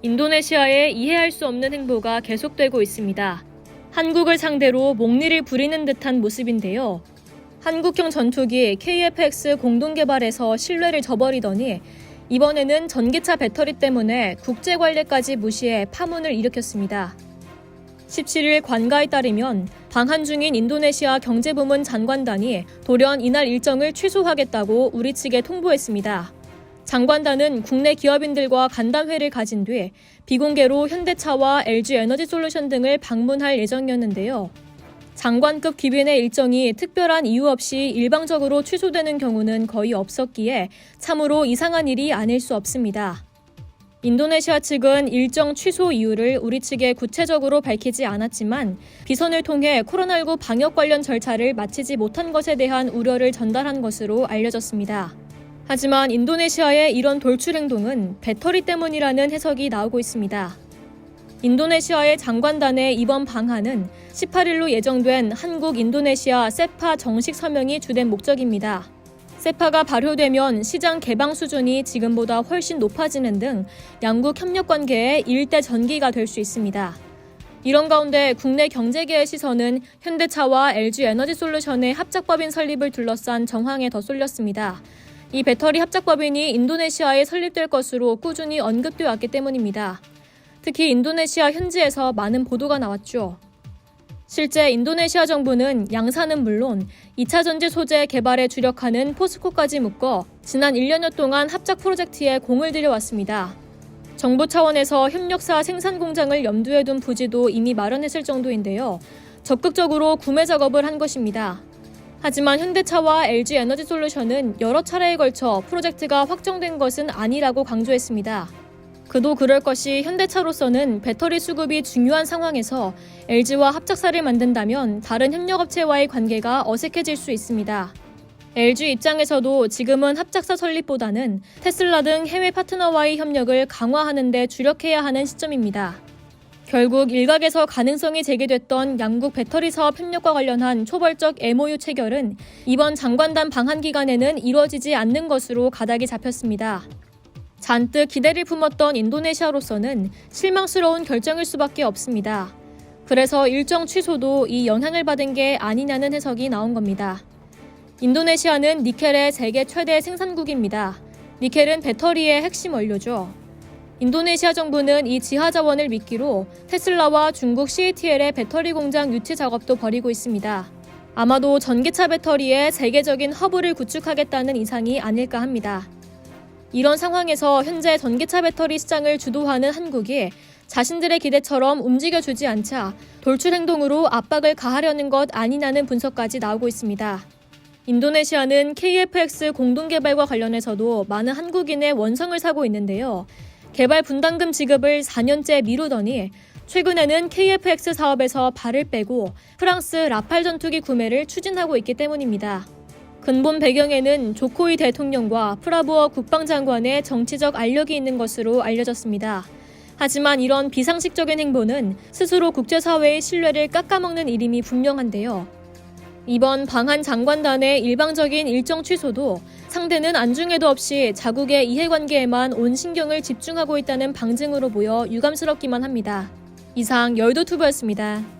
인도네시아의 이해할 수 없는 행보가 계속되고 있습니다. 한국을 상대로 목리를 부리는 듯한 모습인데요. 한국형 전투기 KF-X 공동개발에서 신뢰를 저버리더니 이번에는 전기차 배터리 때문에 국제 관례까지 무시해 파문을 일으켰습니다. 17일 관가에 따르면 방한 중인 인도네시아 경제부문 장관단이 돌연 이날 일정을 취소하겠다고 우리 측에 통보했습니다. 장관단은 국내 기업인들과 간담회를 가진 뒤 비공개로 현대차와 LG에너지솔루션 등을 방문할 예정이었는데요. 장관급 귀빈의 일정이 특별한 이유 없이 일방적으로 취소되는 경우는 거의 없었기에 참으로 이상한 일이 아닐 수 없습니다. 인도네시아 측은 일정 취소 이유를 우리 측에 구체적으로 밝히지 않았지만 비선을 통해 코로나19 방역 관련 절차를 마치지 못한 것에 대한 우려를 전달한 것으로 알려졌습니다. 하지만 인도네시아의 이런 돌출 행동은 배터리 때문이라는 해석이 나오고 있습니다. 인도네시아의 장관단의 이번 방한은 18일로 예정된 한국-인도네시아 세파 정식 서명이 주된 목적입니다. 세파가 발효되면 시장 개방 수준이 지금보다 훨씬 높아지는 등 양국 협력 관계의 일대 전기가 될 수 있습니다. 이런 가운데 국내 경제계의 시선은 현대차와 LG에너지솔루션의 합작법인 설립을 둘러싼 정황에 더 쏠렸습니다. 이 배터리 합작법인이 인도네시아에 설립될 것으로 꾸준히 언급되어 왔기 때문입니다. 특히 인도네시아 현지에서 많은 보도가 나왔죠. 실제 인도네시아 정부는 양산은 물론 2차 전지 소재 개발에 주력하는 포스코까지 묶어 지난 1년여 동안 합작 프로젝트에 공을 들여왔습니다. 정부 차원에서 협력사 생산 공장을 염두에 둔 부지도 이미 마련했을 정도인데요. 적극적으로 구매 작업을 한 것입니다. 하지만 현대차와 LG에너지솔루션은 여러 차례에 걸쳐 프로젝트가 확정된 것은 아니라고 강조했습니다. 그도 그럴 것이 현대차로서는 배터리 수급이 중요한 상황에서 LG와 합작사를 만든다면 다른 협력업체와의 관계가 어색해질 수 있습니다. LG 입장에서도 지금은 합작사 설립보다는 테슬라 등 해외 파트너와의 협력을 강화하는 데 주력해야 하는 시점입니다. 결국 일각에서 가능성이 제기됐던 양국 배터리 사업 협력과 관련한 초벌적 MOU 체결은 이번 장관단 방한 기간에는 이루어지지 않는 것으로 가닥이 잡혔습니다. 잔뜩 기대를 품었던 인도네시아로서는 실망스러운 결정일 수밖에 없습니다. 그래서 일정 취소도 이 영향을 받은 게 아니냐는 해석이 나온 겁니다. 인도네시아는 니켈의 세계 최대 생산국입니다. 니켈은 배터리의 핵심 원료죠. 인도네시아 정부는 이 지하 자원을 미끼로 테슬라와 중국 CATL의 배터리 공장 유치 작업도 벌이고 있습니다. 아마도 전기차 배터리의 세계적인 허브를 구축하겠다는 이상이 아닐까 합니다. 이런 상황에서 현재 전기차 배터리 시장을 주도하는 한국이 자신들의 기대처럼 움직여주지 않자 돌출 행동으로 압박을 가하려는 것 아니냐는 분석까지 나오고 있습니다. 인도네시아는 KF-X 공동개발과 관련해서도 많은 한국인의 원성을 사고 있는데요. 개발 분담금 지급을 4년째 미루더니 최근에는 KF-X 사업에서 발을 빼고 프랑스 라팔 전투기 구매를 추진하고 있기 때문입니다. 근본 배경에는 조코이 대통령과 프라부어 국방장관의 정치적 알력이 있는 것으로 알려졌습니다. 하지만 이런 비상식적인 행보는 스스로 국제사회의 신뢰를 깎아먹는 일임이 분명한데요. 이번 방한 장관단의 일방적인 일정 취소도 상대는 안중에도 없이 자국의 이해관계에만 온 신경을 집중하고 있다는 방증으로 보여 유감스럽기만 합니다. 이상 열도투브였습니다.